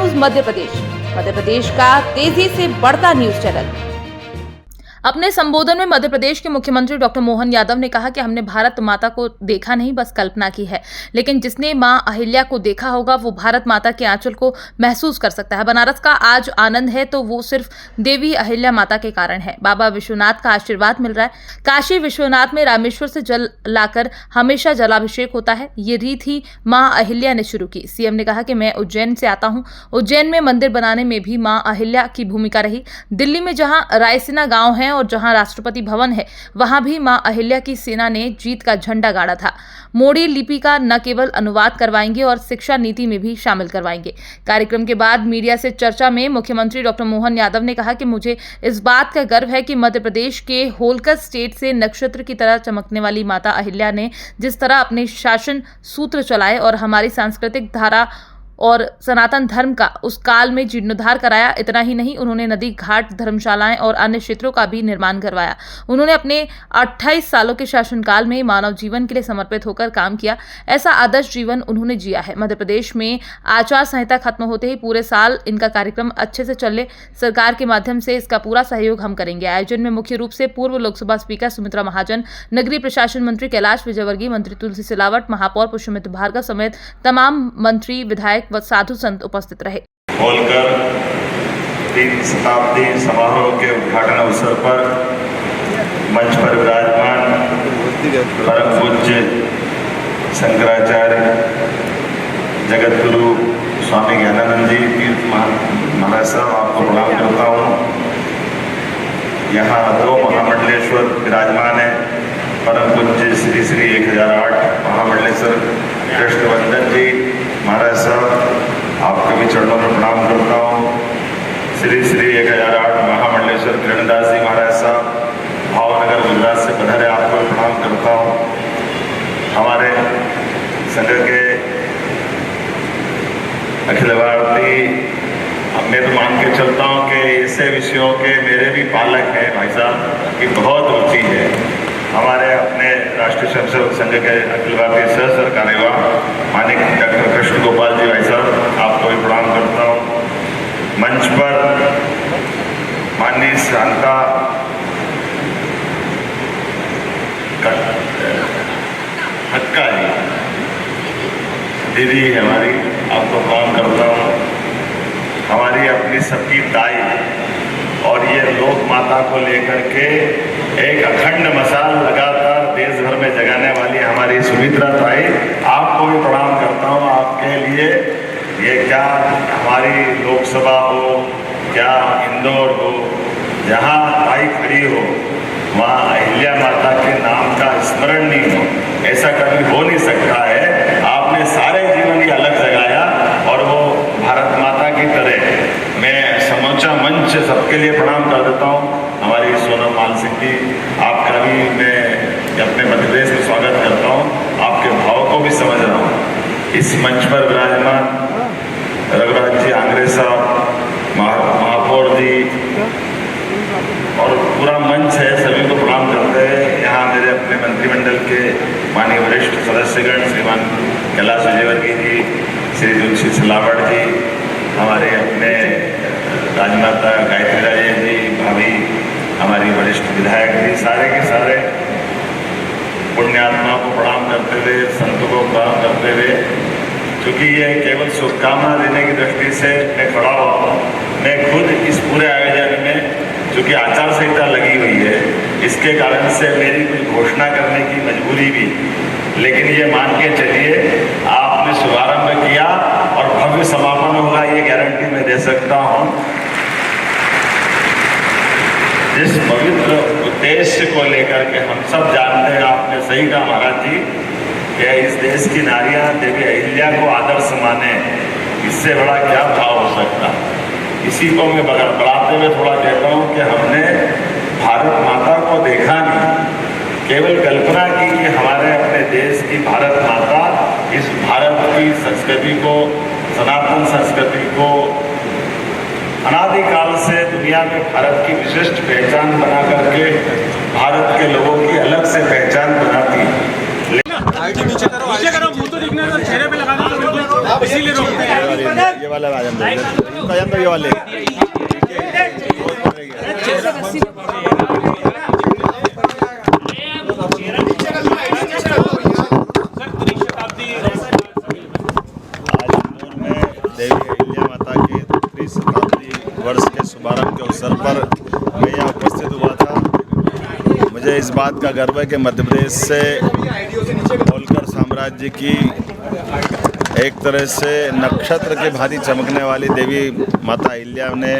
News Madhya Pradesh का तेजी से बढ़ता न्यूज चैनल। अपने संबोधन में मध्य प्रदेश के मुख्यमंत्री डॉक्टर मोहन यादव ने कहा कि हमने भारत माता को देखा नहीं, बस कल्पना की है, लेकिन जिसने मां अहिल्या को देखा होगा वो भारत माता के आंचल को महसूस कर सकता है। बनारस का आज आनंद है तो वो सिर्फ देवी अहिल्या माता के कारण है। बाबा विश्वनाथ का आशीर्वाद मिल रहा है। काशी विश्वनाथ में रामेश्वर से जल लाकर हमेशा जलाभिषेक होता है। ये रीत ही मां अहिल्या ने शुरू की। सीएम ने कहा कि मैं उज्जैन से आता हूं। उज्जैन में मंदिर बनाने में भी मां अहिल्या की भूमिका रही। दिल्ली में जहां रायसीना गांव है और जहां राष्ट्रपति भवन है, वहां भी मां अहिल्या की सेना ने जीत का झंडा गाड़ा था। मोड़ी लिपि का न केवल अनुवाद करवाएंगे और शिक्षा नीति में भी शामिल करवाएंगे। कार्यक्रम के बाद मीडिया से चर्चा में मुख्यमंत्री डॉक्टर मोहन यादव ने कहा कि मुझे इस बात का गर्व है कि मध्य प्रदेश के होलकर स्टेट से नक्षत्र की तरह चमकने वाली माता अहिल्या ने जिस तरह अपने शासन सूत्र चलाए और हमारी सांस्कृतिक धारा और सनातन धर्म का उस काल में जीर्णोद्धार कराया। इतना ही नहीं, उन्होंने नदी घाट, धर्मशालाएं और अन्य क्षेत्रों का भी निर्माण करवाया। उन्होंने अपने 28 सालों के शासनकाल में मानव जीवन के लिए समर्पित होकर काम किया। ऐसा आदर्श जीवन उन्होंने जिया है। मध्य प्रदेश में आचार संहिता खत्म होते ही पूरे साल इनका कार्यक्रम अच्छे से चले, सरकार के माध्यम से इसका पूरा सहयोग हम करेंगे। आयोजन में मुख्य रूप से पूर्व लोकसभा स्पीकर सुमित्रा महाजन, नगरीय प्रशासन मंत्री कैलाश विजयवर्गीय, मंत्री तुलसी सिलावट, महापौर पुष्पमित्र भार्गव समेत तमाम मंत्री, विधायक व साधु संत उपस्थित रहे। होलकर 3 शताब्दी समारोह के उद्घाटन अवसर पर मंच पर विराजमान परम पूज्य शंकराचार्य जगत गुरु स्वामी ज्ञानानंद जी तीर्थ महाराज साहब, आपको प्रणाम करता हूँ। यहाँ 2 महामंडलेश्वर विराजमान है। परम पूज्य श्री श्री 1008 महामंडलेश्वर कृष्णवंदन जी महाराज साहब, आपके भी चरणों में प्रणाम करता हूँ। श्री श्री 1008 महामंडलेश्वर किरणदास जी महाराज साहब, भावनगर गुजरात से पधारे, आपको भी प्रणाम करता हूँ। हमारे संघ के अखिल भारतीय, अब मैं तो मान के चलता हूँ कि ऐसे विषयों के मेरे भी पालक हैं भाई साहब की बहुत रुचि है। हमारे अपने राष्ट्रीय स्वयंसेवक संघ के अखिल भारतीय सह सरकार्यवाह माननीय डॉक्टर कृष्ण गोपाल जी भाई साहब, आपको भी प्रणाम करता हूँ। मंच पर माननीय शांता हक्का जी दीदी हमारी, आपको प्रणाम करता हूँ। हमारी अपनी सबकी ताई और ये लोक माता को लेकर के एक अखंड मसाल लगातार देश भर में जगाने वाली हमारी सुमित्रा ताई, आपको भी प्रणाम करता हूँ। आपके लिए ये क्या हमारी लोकसभा हो, क्या इंदौर हो, जहाँ ताई खड़ी हो वहाँ अहिल्या माता के नाम का स्मरण नहीं हो, ऐसा कभी हो नहीं सकता है। आपने सारे जीवन ये अलग जगाया और वो भारत माता की तरह मैं समूचा मंच सबके लिए प्रणाम कर देता हूँ। हमारी सोनम माल सिंह जी, आपका भी मैं अपने मध्य प्रदेश में स्वागत करता हूँ। आपके भाव को भी समझ रहा हूँ। इस मंच पर विराजमान रघुराज जी आंग्रे साहब, महापौर जी और पूरा मंच है, सभी को प्रणाम करते हैं। यहाँ मेरे अपने मंत्रिमंडल के माननीय वरिष्ठ सदस्यगण श्रीमान कैलाश विजयवर्गीय जी, श्री तुलसी सिलावट जी, हमारे अपने राजमाता गायत्री राजे जी, भाभी हमारी वरिष्ठ विधायक जी, सारे के सारे पुण्यात्मा को प्रणाम करते हुए, संतों को प्रणाम करते हुए, क्योंकि ये केवल शुभकामना देने की दृष्टि से मैं खड़ा हुआ हूँ। मैं खुद इस पूरे आयोजन में, चूँकि आचार संहिता लगी हुई है, इसके कारण से मेरी कुछ घोषणा करने की मजबूरी भी, लेकिन ये मान के चलिए आपने शुभारंभ किया और भव्य समापन होगा, ये गारंटी मैं दे सकता हूँ। जिस पवित्र उद्देश्य को लेकर के हम सब जानते हैं, आपने सही कहा महाराज जी कि इस देश की नारियां देवी अहिल्या को आदर्श माने, इससे बड़ा क्या भाव हो सकता। इसी को मैं बढ़ाते हुए थोड़ा कहता हूँ कि हमने भारत माता को देखा नहीं, केवल कल्पना की कि हमारे अपने देश की भारत माता इस भारत की संस्कृति को, सनातन संस्कृति को अनादिकाल से दुनिया में भारत की विशिष्ट पहचान बना करके भारत के लोगों की अलग से पहचान बनाती है। नीचे करो, मुंह तो दिखने दो, चेहरे पे लगाना तो बिल्कुल इसीलिए रोकते हैं। वाले आ जाते हैं, इनको आ जाते ये वाले देवी अहिल्या माता के 3 शताब्दी वर्ष के शुभारंभ के अवसर पर मैं यहाँ उपस्थित हुआ था। मुझे इस बात का गर्व है कि मध्य प्रदेश से होलकर साम्राज्य की एक तरह से नक्षत्र की भांति चमकने वाली देवी माता अहिल्या ने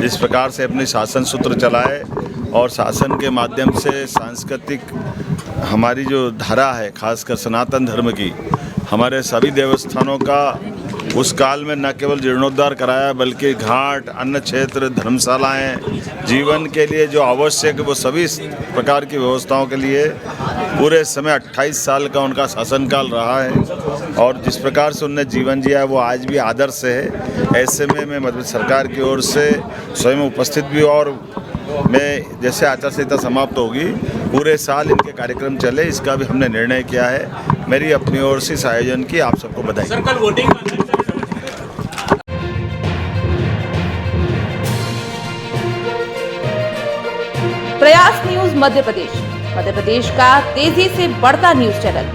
जिस प्रकार से अपने शासन सूत्र चलाए और शासन के माध्यम से सांस्कृतिक हमारी जो धारा है, खासकर सनातन धर्म की, हमारे सभी देवस्थानों का उस काल में न केवल जीर्णोद्धार कराया बल्कि घाट, अन्न क्षेत्र, धर्मशालाएं, जीवन के लिए जो आवश्यक वो सभी प्रकार की व्यवस्थाओं के लिए पूरे समय 28 साल का उनका शासनकाल रहा है और जिस प्रकार से उनने जीवन जिया है वो आज भी आदर्श है। ऐसे में मैं मध्य सरकार की ओर से स्वयं उपस्थित भी और मैं जैसे आचार संहिता समाप्त होगी पूरे साल इनके कार्यक्रम चले, इसका भी हमने निर्णय किया है। मेरी अपनी ओर से इस आयोजन की आप सबको बधाई। सर कल वोटिंग प्रयास न्यूज मध्य प्रदेश का तेजी से बढ़ता न्यूज चैनल।